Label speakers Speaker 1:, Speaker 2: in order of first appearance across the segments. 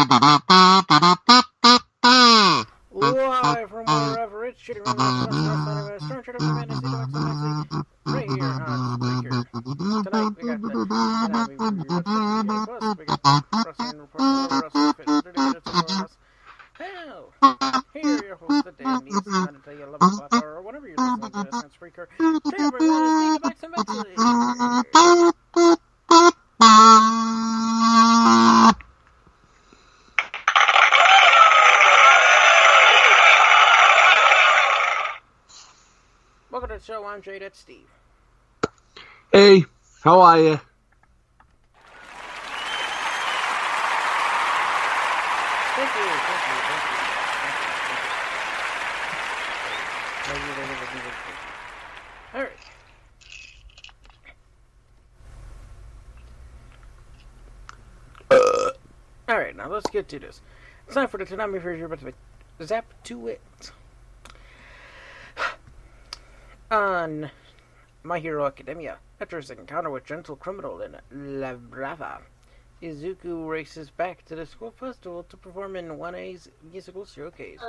Speaker 1: Live from wherever it's shitty room, Storm Shadow Fantasy Maxi, right here on Spreaker. Tonight we got the Anime Review, plus we got the Wrestling Report, Wrestle Fit, Hell, here are your hosts, the Dan Needs, trying to tell you 11 o'clock hour, or whatever you're listening to this on Spreaker. Today we're going to speak about some Maxi. Welcome to the show. I'm Jay. That's Steve.
Speaker 2: Hey, how are you?
Speaker 1: Thank you. All right. All right, now let's get to this. It's time for the Tsunami version, but zap to it. On My Hero Academia, after his encounter with gentle criminal in La Brava, Izuku races back to the school festival to perform in 1A's musical showcase.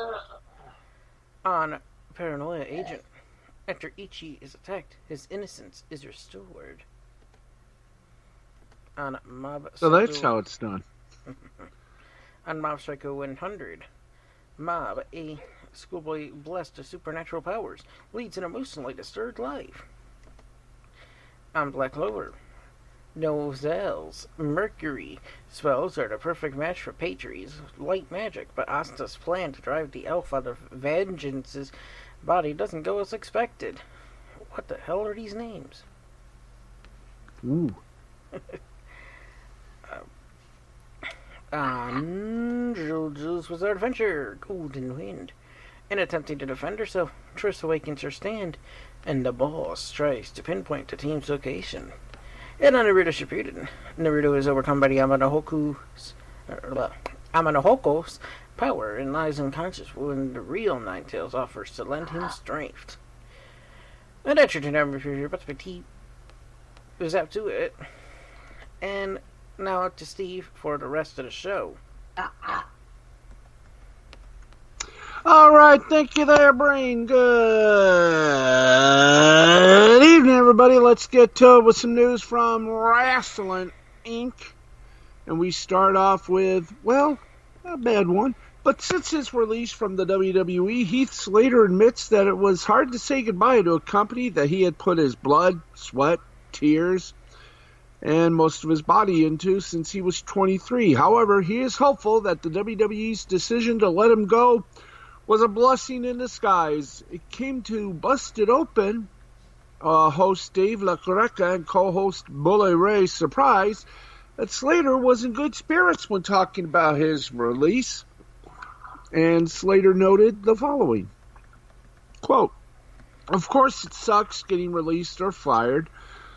Speaker 1: On Paranoia Agent, after Ichi is attacked, his innocence is restored. On Mob
Speaker 2: So that's how it's done.
Speaker 1: On Mob Psycho 100, Mob, a schoolboy blessed with supernatural powers, leads an emotionally disturbed life. On Black Clover, Nozelle's Mercury spells are the perfect match for Patri's light magic, but Asta's plan to drive the elf out of Vengeance's body doesn't go as expected. What the hell are these names?
Speaker 2: Ooh.
Speaker 1: JoJo's Bizarre Adventure, Golden Wind. In attempting to defend herself, Triss awakens her stand, and the boss tries to pinpoint the team's location. And on Naruto Shippuden, Naruto is overcome by the Amanohoko's power and lies unconscious when the real Ninetales offers to lend him strength. And that's your number for your tea. It was up to it. And now to Steve for the rest of the show.
Speaker 2: All right, thank you there, Brain. Good evening, everybody. Let's get to it with some news from Wrestling Inc. And we start off with, well, not a bad one. But since his release from the WWE, Heath Slater admits that it was hard to say goodbye to a company that he had put his blood, sweat, tears, and most of his body into since he was 23. However, he is hopeful that the WWE's decision to let him go was a blessing in disguise. It came to Busted Open, host Dave LaCoreca and co-host Bully Ray surprised that Slater was in good spirits when talking about his release. And Slater noted the following, quote, "Of course it sucks getting released or fired,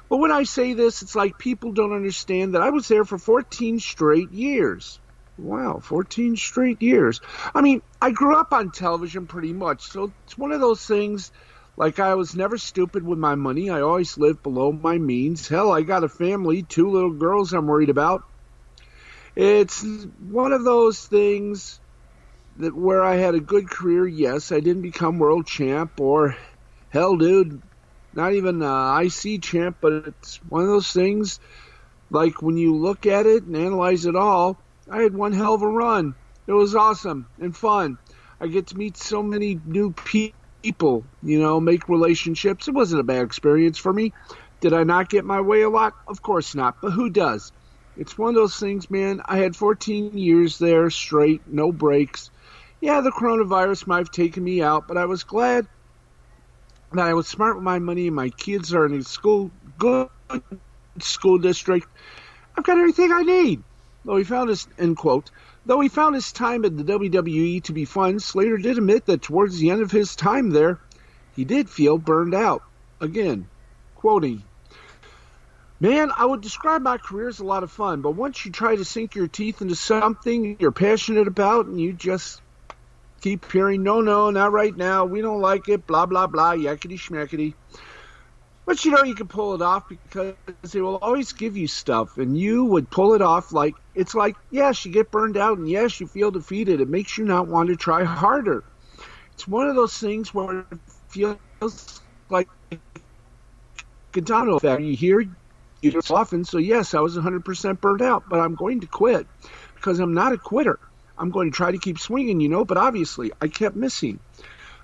Speaker 2: but when I say this, it's like people don't understand that I was there for 14 straight years." Wow, 14 straight years. I mean, I grew up on television pretty much, so it's one of those things, like I was never stupid with my money. I always lived below my means. Hell, I got a family, 2 little girls I'm worried about. It's one of those things that where I had a good career, yes, I didn't become world champ or, hell, dude, not even IC champ, but it's one of those things, like when you look at it and analyze it all, I had one hell of a run. It was awesome and fun. I get to meet so many new people, make relationships. It wasn't a bad experience for me. Did I not get my way a lot? Of course not, but who does? It's one of those things, man. I had 14 years there straight, no breaks. Yeah, the coronavirus might have taken me out, but I was glad that I was smart with my money and my kids are in a good school district. I've got everything I need. Though he found his, end quote, though he found his time at the WWE to be fun, Slater did admit that towards the end of his time there, he did feel burned out. Again, quoting, "Man, I would describe my career as a lot of fun, but once you try to sink your teeth into something you're passionate about and you just keep hearing, no, not right now, we don't like it, blah, blah, blah, yakety schmackety. But you can pull it off because they will always give you stuff, and you would pull it off like It's like, yes, you get burned out, and yes, you feel defeated. It makes you not want to try harder. It's one of those things where it feels like a domino effect. You hear you do it often, so yes, I was 100% burnt out, but I'm going to quit because I'm not a quitter. I'm going to try to keep swinging, but obviously I kept missing.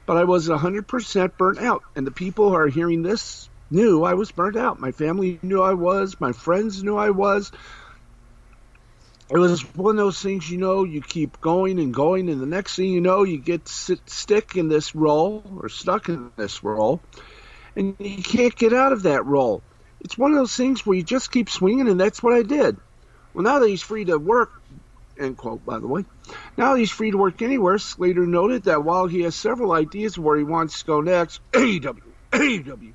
Speaker 2: But I was 100% burnt out, and the people who are hearing this knew I was burnt out. My family knew I was. My friends knew I was. It was one of those things, you keep going and going, and the next thing you know, you get stuck in this role, and you can't get out of that role. It's one of those things where you just keep swinging, and that's what I did. Well, now that he's free to work, end quote, by the way. Now that he's free to work anywhere, Slater noted that while he has several ideas of where he wants to go next, AEW,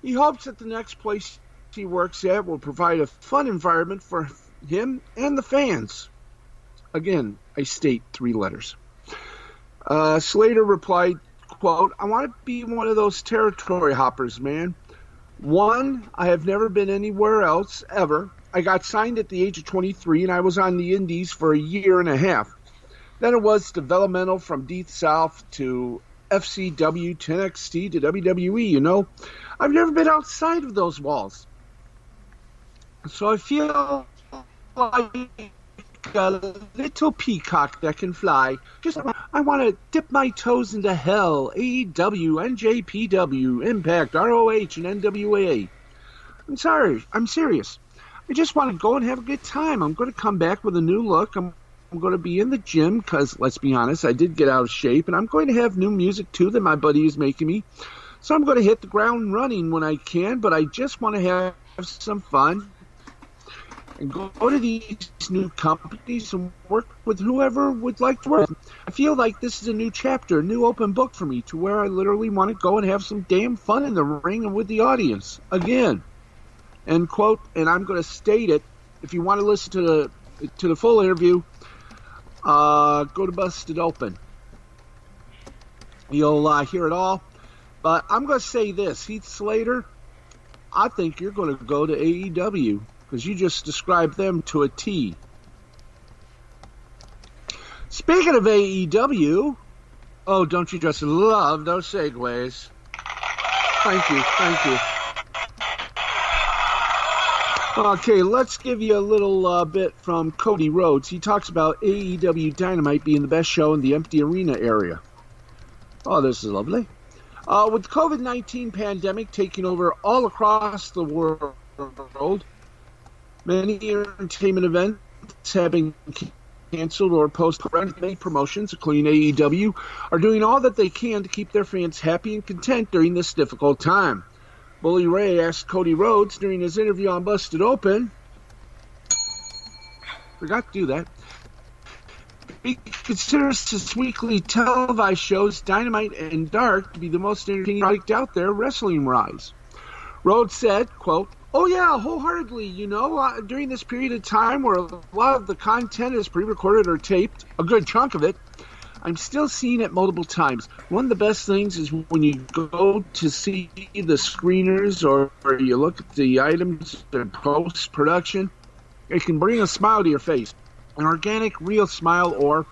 Speaker 2: he hopes that the next place he works at will provide a fun environment for him and the fans. Again, I state 3 letters. Slater replied, quote, I want to be one of those territory hoppers, man. One, I have never been anywhere else, ever. I got signed at the age of 23, and I was on the Indies for a year and a half. Then it was developmental from Deep South to FCW to NXT to WWE, I've never been outside of those walls. So I feel like a little peacock that can fly. I want to dip my toes into hell. AEW, NJPW, Impact, ROH, and NWA. I'm serious. I just want to go and have a good time. I'm going to come back with a new look. I'm going to be in the gym because, let's be honest, I did get out of shape. And I'm going to have new music, too, that my buddy is making me. So I'm going to hit the ground running when I can. But I just want to have some fun and go to these new companies and work with whoever would like to work. I feel like this is a new chapter, a new open book for me to where I literally want to go and have some damn fun in the ring and with the audience. Again. End quote, and I'm going to state it. If you want to listen to the full interview, go to Busted Open. You'll hear it all. But I'm going to say this, Heath Slater, I think you're going to go to AEW because you just described them to a T. Speaking of AEW, oh, don't you just love those segues? Thank you. Okay, let's give you a little bit from Cody Rhodes. He talks about AEW Dynamite being the best show in the empty arena area. Oh, this is lovely. With the COVID-19 pandemic taking over all across the world, many entertainment events have been canceled or postponed. Many promotions, including AEW, are doing all that they can to keep their fans happy and content during this difficult time. Bully Ray asked Cody Rhodes during his interview on Busted Open, forgot to do that, he considers his weekly televised shows, Dynamite and Dark, to be the most entertaining product out there, wrestling-wise. Rhodes said, quote, oh yeah, wholeheartedly, during this period of time where a lot of the content is pre-recorded or taped, a good chunk of it, I'm still seeing it multiple times. One of the best things is when you go to see the screeners or you look at the items in post-production, it can bring a smile to your face. An organic, real smile, or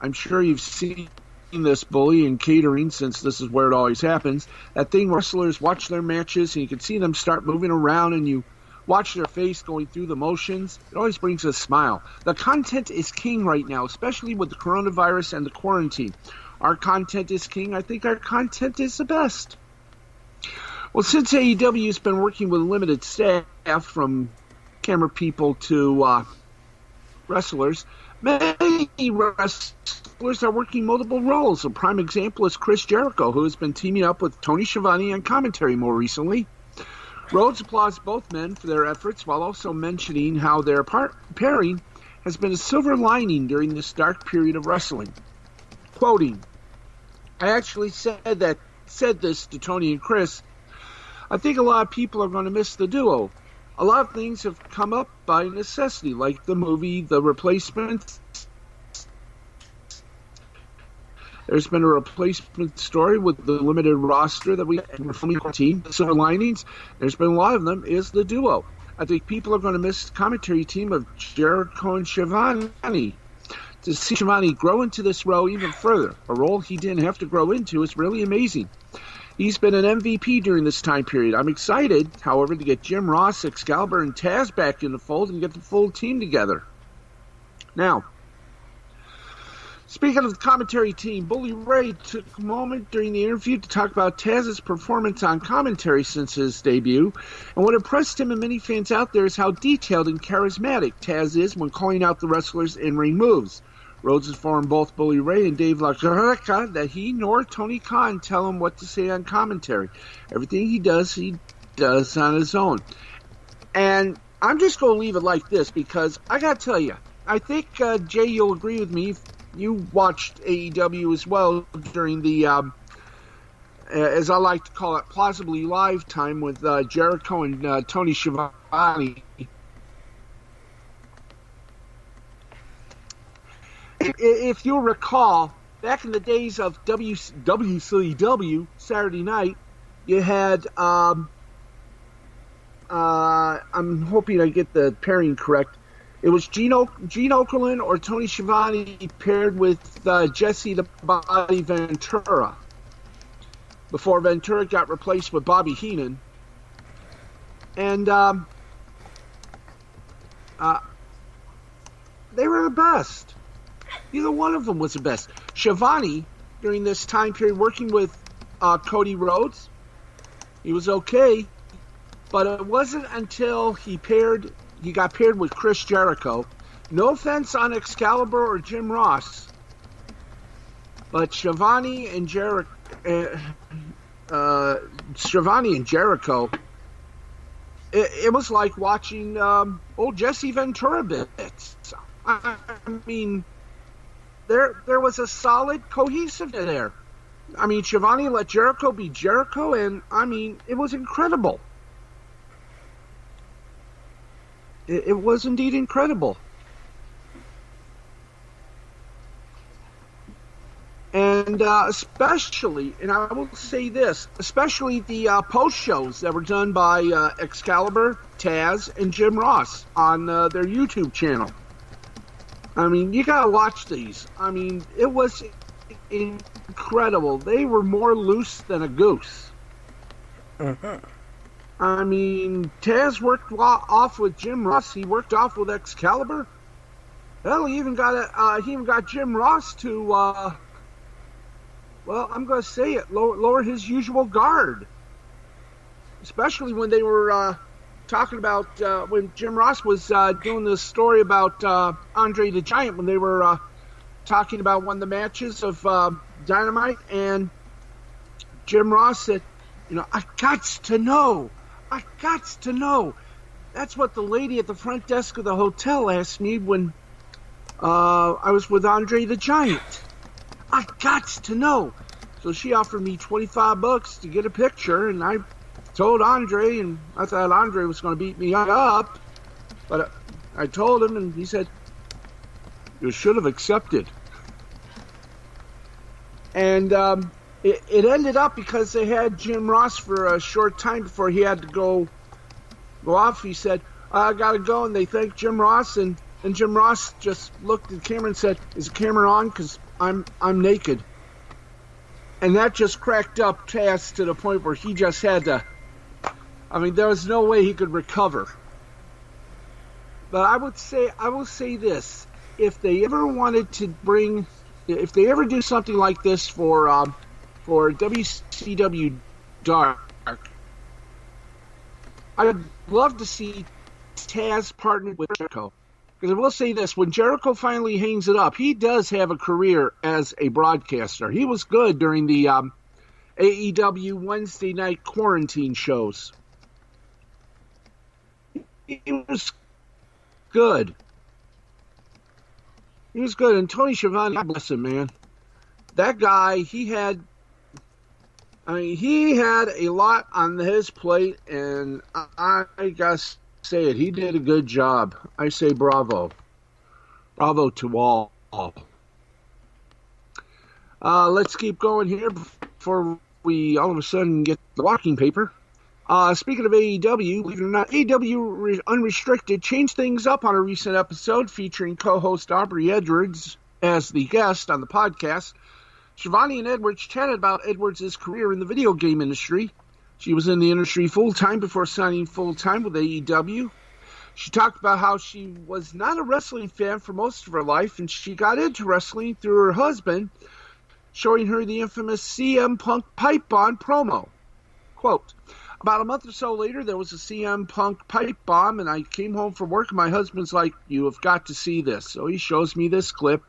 Speaker 2: I'm sure you've seen this, Bully, in catering, since this is where it always happens, that thing where wrestlers watch their matches and you can see them start moving around and you watch their face going through the motions. It always brings a smile. The content is king right now, especially with the coronavirus and the quarantine. Our content is king. I think our content is the best. Well, since AEW has been working with limited staff, from camera people to wrestlers, many wrestlers are working multiple roles. A prime example is Chris Jericho, who has been teaming up with Tony Schiavone on commentary more recently. Rhodes applauds both men for their efforts while also mentioning how their pairing has been a silver lining during this dark period of wrestling. Quoting, I actually said this to Tony and Chris. I think a lot of people are going to miss the duo. A lot of things have come up by necessity, like the movie The Replacement. There's been a replacement story with the limited roster that we have from the team. Silver linings, there's been a lot of them, is the duo. I think people are going to miss the commentary team of Jericho and Schiavone. To see Schiavone grow into this role even further, a role he didn't have to grow into, is really amazing. He's been an MVP during this time period. I'm excited, however, to get Jim Ross, Excalibur, and Taz back in the fold and get the full team together. Now, speaking of the commentary team, Bully Ray took a moment during the interview to talk about Taz's performance on commentary since his debut, and what impressed him and many fans out there is how detailed and charismatic Taz is when calling out the wrestlers' in-ring moves. Rhodes informed both Bully Ray and Dave LaGreca that he nor Tony Khan tell him what to say on commentary. Everything he does on his own. And I'm just going to leave it like this because I got to tell you, I think, Jay, you'll agree with me. You watched AEW as well during the, as I like to call it, plausibly live time with Jericho and Tony Schiavone. If you'll recall, back in the days of WCW, Saturday night, you had, I'm hoping I get the pairing correct. It was Gene Okerlund or Tony Schiavone paired with Jesse the Body Ventura before Ventura got replaced with Bobby Heenan. And they were the best. Either one of them was the best. Schiavone, during this time period, working with Cody Rhodes, he was okay, but it wasn't until he got paired with Chris Jericho. No offense on Excalibur or Jim Ross, but Schiavone and Jericho, it was like watching old Jesse Ventura bits. I mean, there was a solid cohesiveness there. I mean, Schiavone let Jericho be Jericho, and I mean, it was incredible. It was indeed incredible. And especially, and I will say this, especially the post shows that were done by Excalibur, Taz, and Jim Ross on their YouTube channel. I mean, you gotta watch these. I mean, it was incredible. They were more loose than a goose.
Speaker 1: Uh-huh.
Speaker 2: I mean, Taz worked off with Jim Ross. He worked off with Excalibur. Hell, he even got Jim Ross to, well, I'm going to say it, lower his usual guard. Especially when they were talking about, when Jim Ross was doing this story about Andre the Giant, when they were talking about one of the matches of Dynamite, and Jim Ross said, I gots to know. That's what the lady at the front desk of the hotel asked me when I was with Andre the Giant. I gots to know. So she offered me $25 to get a picture, and I told Andre, and I thought Andre was going to beat me up, but I told him, and he said, you should have accepted. And it ended up because they had Jim Ross for a short time before he had to go off. He said, I got to go, and they thanked Jim Ross, and Jim Ross just looked at the camera and said, is the camera on? Because I'm naked. And that just cracked up Taz to the point where he just had to, I mean, there was no way he could recover. But I will say this, if they ever wanted to if they ever do something like this for WCW Dark, I'd love to see Taz partnered with Jericho. Because I will say this, when Jericho finally hangs it up, he does have a career as a broadcaster. He was good during the AEW Wednesday night quarantine shows. He was good. And Tony Schiavone, God bless him, man. That guy, he had a lot on his plate, and I gotta say it, he did a good job. I say bravo. Bravo to all. Let's keep going here before we all of a sudden get the walking paper. Speaking of AEW, believe it or not, AEW Unrestricted changed things up on a recent episode featuring co-host Aubrey Edwards as the guest on the podcast. Shivani and Edwards chatted about Edwards' career in the video game industry. She was in the industry full-time before signing full-time with AEW. She talked about how she was not a wrestling fan for most of her life, and she got into wrestling through her husband, showing her the infamous CM Punk pipe bomb promo. Quote, about a month or so later, there was a CM Punk pipe bomb, and I came home from work, and my husband's like, you have got to see this. So he shows me this clip,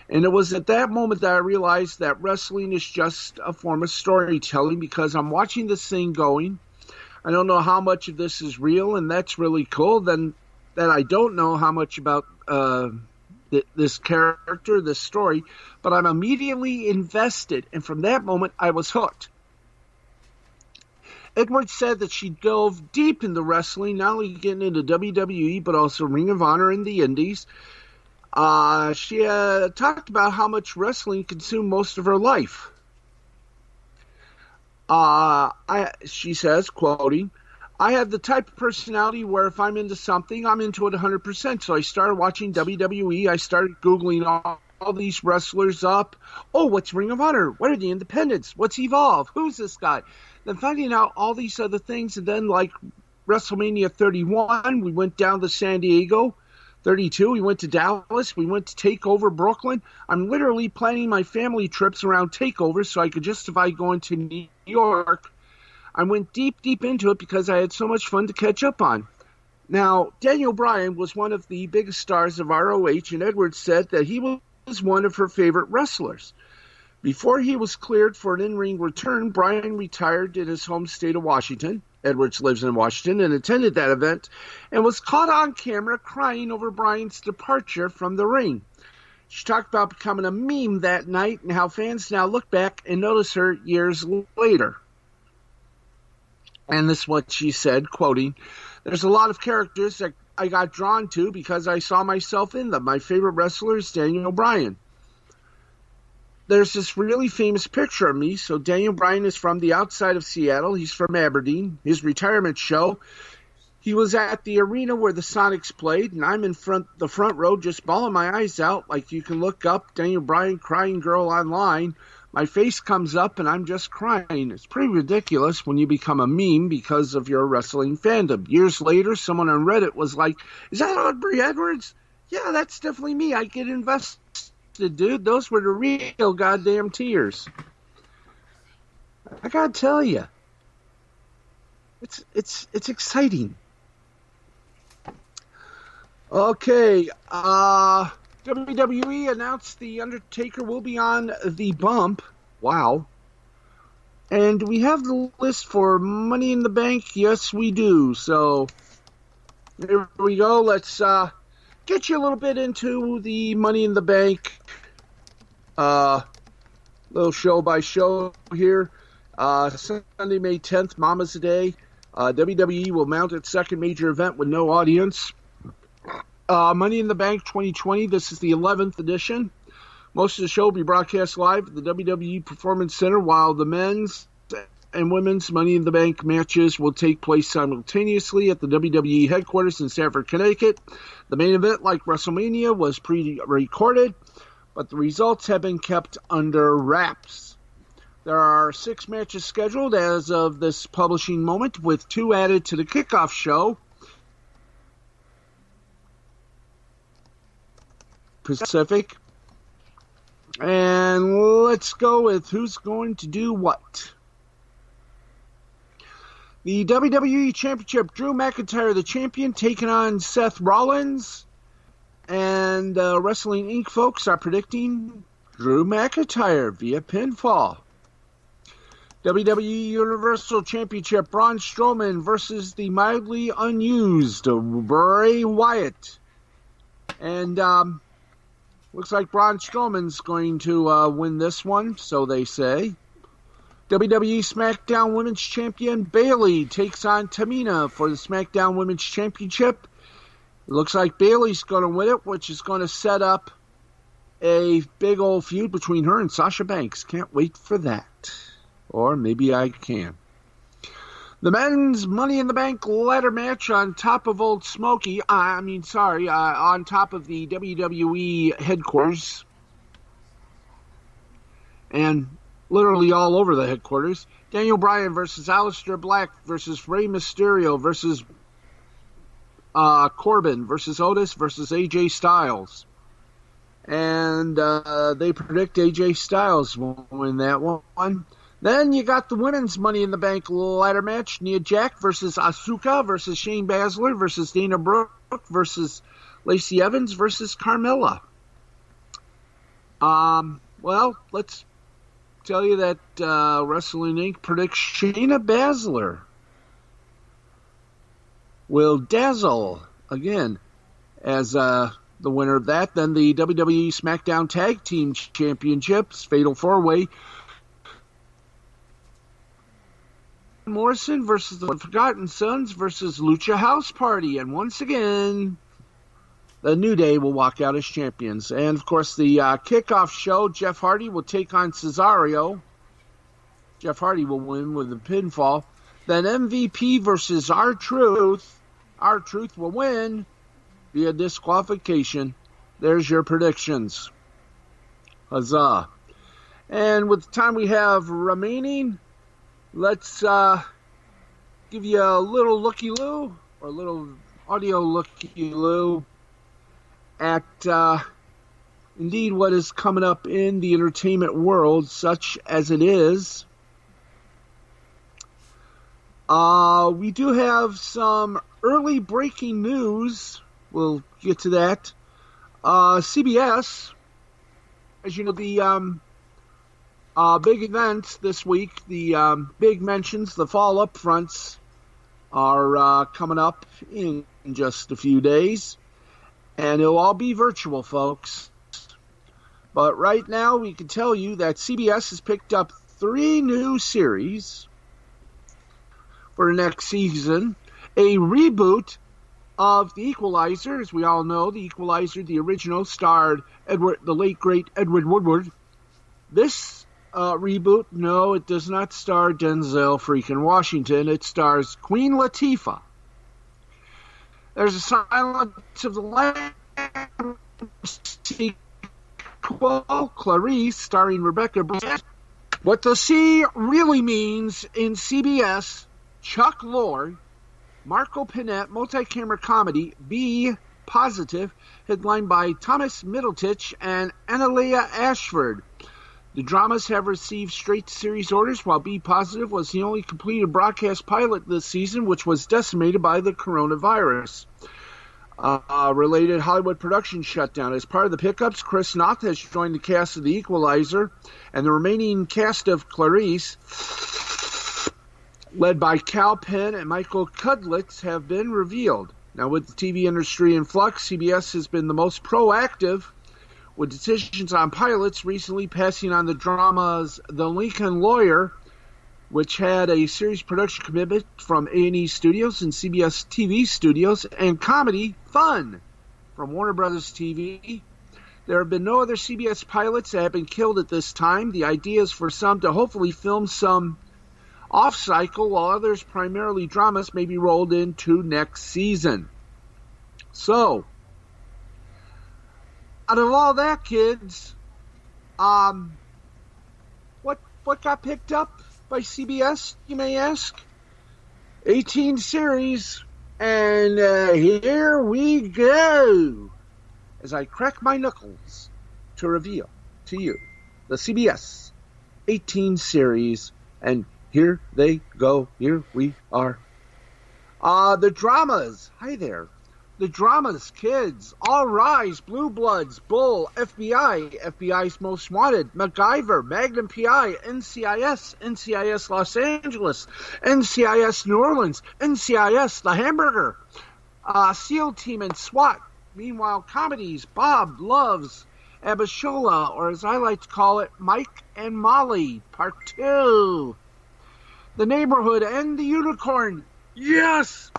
Speaker 2: and it was at that moment that I realized that wrestling is just a form of storytelling, because I'm watching this thing going. I don't know how much of this is real, and that's really cool. Then that I don't know how much about this character, this story, but I'm immediately invested, and from that moment, I was hooked. Edwards said that she dove deep into wrestling, not only getting into WWE, but also Ring of Honor and the Indies. She talked about how much wrestling consumed most of her life. She says, quoting, I have the type of personality where if I'm into something, I'm into it 100%. So I started watching WWE. I started Googling all these wrestlers up. Oh, what's Ring of Honor? What are the Independents? What's Evolve? Who's this guy? Then finding out all these other things, and then like WrestleMania 31, we went down to San Diego. 32, we went to Dallas. We went to TakeOver Brooklyn. I'm literally planning my family trips around TakeOver so I could justify going to New York. I went deep into it because I had so much fun to catch up on. Now, Daniel Bryan was one of the biggest stars of ROH, and Edwards said that he was one of her favorite wrestlers. Before he was cleared for an in-ring return, Bryan retired in his home state of Washington. Edwards lives in Washington and attended that event and was caught on camera crying over Bryan's departure from the ring. She talked about becoming a meme that night and how fans now look back and notice her years later. And this is what she said, quoting, there's a lot of characters that I got drawn to because I saw myself in them. My favorite wrestler is Daniel Bryan. There's this really famous picture of me. So Daniel Bryan is from the outside of Seattle. He's from Aberdeen. His retirement show, he was at the arena where the Sonics played, and I'm in the front row just bawling my eyes out. Like you can look up Daniel Bryan crying girl online. My face comes up, and I'm just crying. It's pretty ridiculous when you become a meme because of your wrestling fandom. Years later, someone on Reddit was like, is that Aubrey Edwards? Yeah, that's definitely me. I get invested. Dude, those were the real goddamn tears. I gotta tell you, it's exciting. Okay, WWE announced The Undertaker will be on the bump. Wow. And we have the list for Money in the Bank. Yes, we do. So here we go. Let's get you a little bit into the Money in the Bank. Little show by show here. Sunday, May 10th, Mama's Day. WWE will mount its second major event with no audience. Money in the Bank 2020. This is the 11th edition. Most of the show will be broadcast live at the WWE Performance Center, while the men's and women's Money in the Bank matches will take place simultaneously at the WWE headquarters in Stamford, Connecticut. The main event, like WrestleMania, was pre-recorded, but the results have been kept under wraps. There are 6 matches scheduled as of this publishing moment, with 2 added to the kickoff show. Pacific. And let's go with who's going to do what. The WWE Championship, Drew McIntyre, the champion, taking on Seth Rollins. And Wrestling Inc. folks are predicting Drew McIntyre via pinfall. WWE Universal Championship, Braun Strowman versus the mildly unused Bray Wyatt. And looks like Braun Strowman's going to win this one, so they say. WWE SmackDown Women's Champion Bayley takes on Tamina for the SmackDown Women's Championship. It looks like Bayley's going to win it, which is going to set up a big old feud between her and Sasha Banks. Can't wait for that. Or maybe I can. The men's Money in the Bank ladder match on top of Old Smoky, on top of the WWE headquarters, and literally all over the headquarters. Daniel Bryan versus Aleister Black versus Rey Mysterio versus Corbin versus Otis versus AJ Styles. And they predict AJ Styles will win that one. Then you got the women's Money in the Bank ladder match. Nia Jax versus Asuka versus Shayna Baszler versus Dana Brooke versus Lacey Evans versus Carmella. Well, let's tell you that Wrestling Inc. predicts Shayna Baszler will dazzle again as the winner of that. Then the WWE SmackDown Tag Team Championships, Fatal 4-Way. Morrison versus the Forgotten Sons versus Lucha House Party. And once again, the New Day will walk out as champions. And, of course, the kickoff show, Jeff Hardy will take on Cesaro. Jeff Hardy will win with a pinfall. Then MVP versus R-Truth. R-Truth will win via disqualification. There's your predictions. Huzzah. And with the time we have remaining, let's give you a little looky-loo, or a little audio looky-loo at indeed what is coming up in the entertainment world, such as it is. We do have some early breaking news. We'll get to that. CBS, as you know, the big events this week, the big mentions, the fall upfronts are coming up in just a few days. And it'll all be virtual, folks. But right now, we can tell you that CBS has picked up 3 new series for next season. A reboot of The Equalizer. As we all know, The Equalizer, the original, starred the late, great Edward Woodward. This reboot, no, it does not star Denzel freaking Washington. It stars Queen Latifah. There's a Silence of the Lambs sequel, Clarice, starring Rebecca Brand. What the C really means in CBS, Chuck Lorre, Marco Pinette, multi-camera comedy, B Positive, headlined by Thomas Middleditch and Annalea Ashford. The dramas have received straight-to-series orders, while B Positive was the only completed broadcast pilot this season, which was decimated by the coronavirus. Related Hollywood production shutdown. As part of the pickups, Chris Noth has joined the cast of The Equalizer, and the remaining cast of Clarice, led by Cal Penn and Michael Cudlitz, have been revealed. Now, with the TV industry in flux, CBS has been the most proactive, with decisions on pilots recently passing on the dramas The Lincoln Lawyer, which had a series production commitment from A&E Studios and CBS TV Studios, and comedy Fun from Warner Brothers TV. There have been no other CBS pilots that have been killed at this time. The idea is for some to hopefully film some off-cycle, while others, primarily dramas, may be rolled into next season. So, out of all that, kids, what got picked up by CBS, you may ask? 18 series, and here we go, as I crack my knuckles to reveal to you the CBS 18 series, and here they go, here we are. The dramas, hi there. The dramas, kids, All Rise, Blue Bloods, Bull, FBI, FBI's Most Wanted, MacGyver, Magnum PI, NCIS, NCIS Los Angeles, NCIS New Orleans, NCIS The Hamburger, SEAL Team and SWAT. Meanwhile, comedies, Bob Loves Abishola, or as I like to call it, Mike and Molly, Part 2. The Neighborhood and the Unicorn, yes!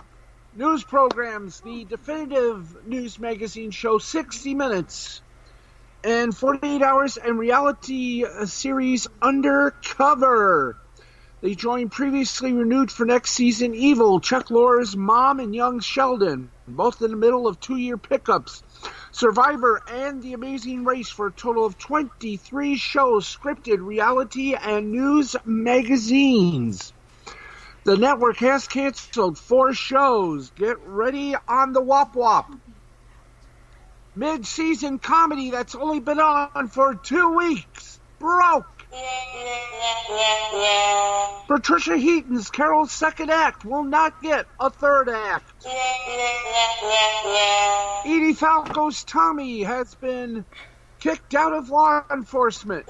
Speaker 2: News programs, the definitive news magazine show 60 Minutes, and 48 Hours, and reality series Undercover. They join previously renewed for next season Evil, Chuck Lorre's mom, and young Sheldon, both in the middle of 2-year pickups. Survivor and The Amazing Race for a total of 23 shows, scripted, reality, and news magazines. The network has canceled 4 shows. Get ready on the Wop Wop. Mid-season comedy that's only been on for 2 weeks. Broke. Patricia Heaton's Carol's second act will not get a third act. Edie Falco's Tommy has been kicked out of law enforcement.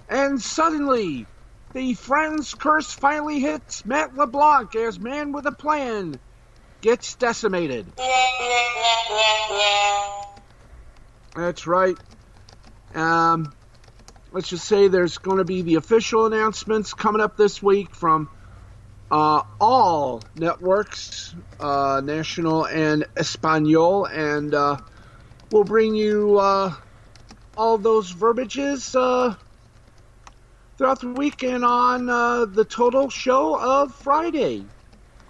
Speaker 2: And suddenly, the Friends curse finally hits Matt LeBlanc as Man with a Plan gets decimated. That's right. Let's just say there's going to be the official announcements coming up this week from all networks, National and Espanol, and we'll bring you all those verbiages throughout the weekend on the total show of Friday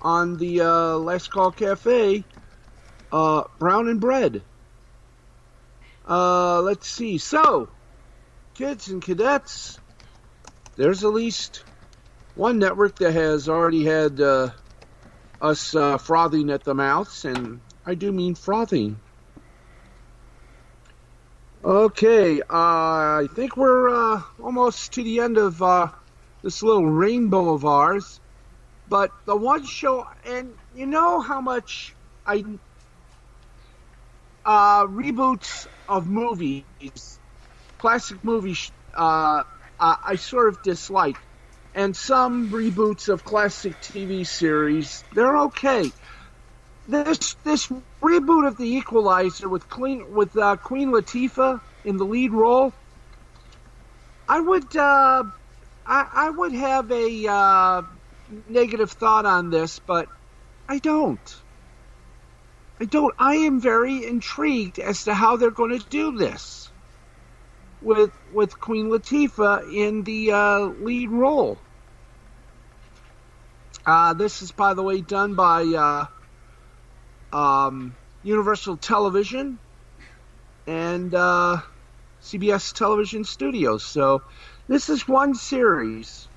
Speaker 2: on the Last Call Cafe, Brown and Bread. Let's see. So, kids and cadets, there's at least one network that has already had us frothing at the mouths, and I do mean frothing. Okay, I think we're almost to the end of this little rainbow of ours, but the one show, and you know how much I reboots of movies, classic movies, I sort of dislike, and some reboots of classic TV series, they're okay. This reboot of The Equalizer with Queen Latifah in the lead role, I would have a negative thought on this, but I don't. I am very intrigued as to how they're going to do this with Queen Latifah in the lead role. This is, by the way, done by Universal Television and CBS Television Studios. So this is one series,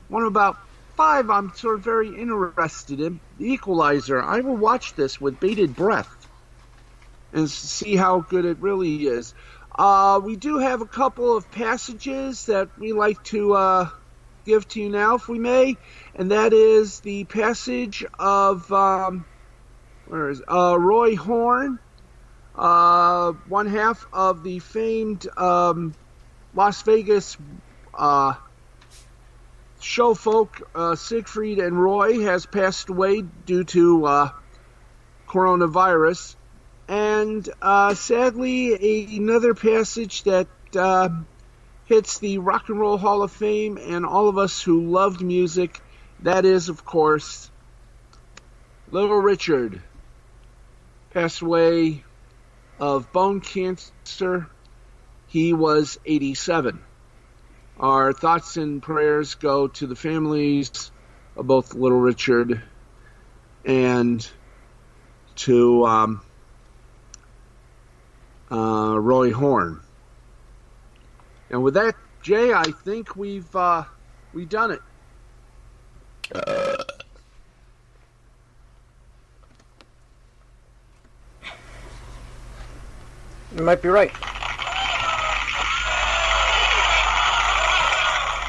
Speaker 2: one of about 5 I'm sort of very interested in. The Equalizer. I will watch this with bated breath and see how good it really is. We do have a couple of passages that we like to give to you now, if we may, and that is the passage of Roy Horn, one half of the famed Las Vegas show folk Siegfried and Roy has passed away due to coronavirus. And sadly, another passage that hits the Rock and Roll Hall of Fame and all of us who loved music, that is, of course, Little Richard passed away of bone cancer. He was 87. Our thoughts and prayers go to the families of both Little Richard and to Roy Horn. And with that, Jay, I think we've done it.
Speaker 1: You might be right.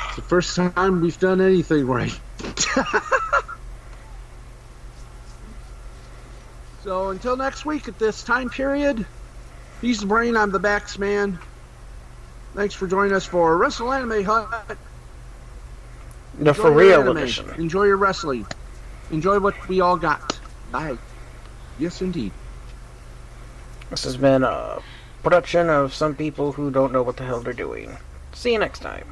Speaker 2: It's the first time we've done anything right. So until next week at this time period, he's the brain, I'm the backs man. Thanks for joining us for Wrestle-Anime Hut.
Speaker 1: The for real edition.
Speaker 2: Enjoy your wrestling. Enjoy what we all got. Bye. Yes, indeed.
Speaker 1: This has been a production of some people who don't know what the hell they're doing. See you next time.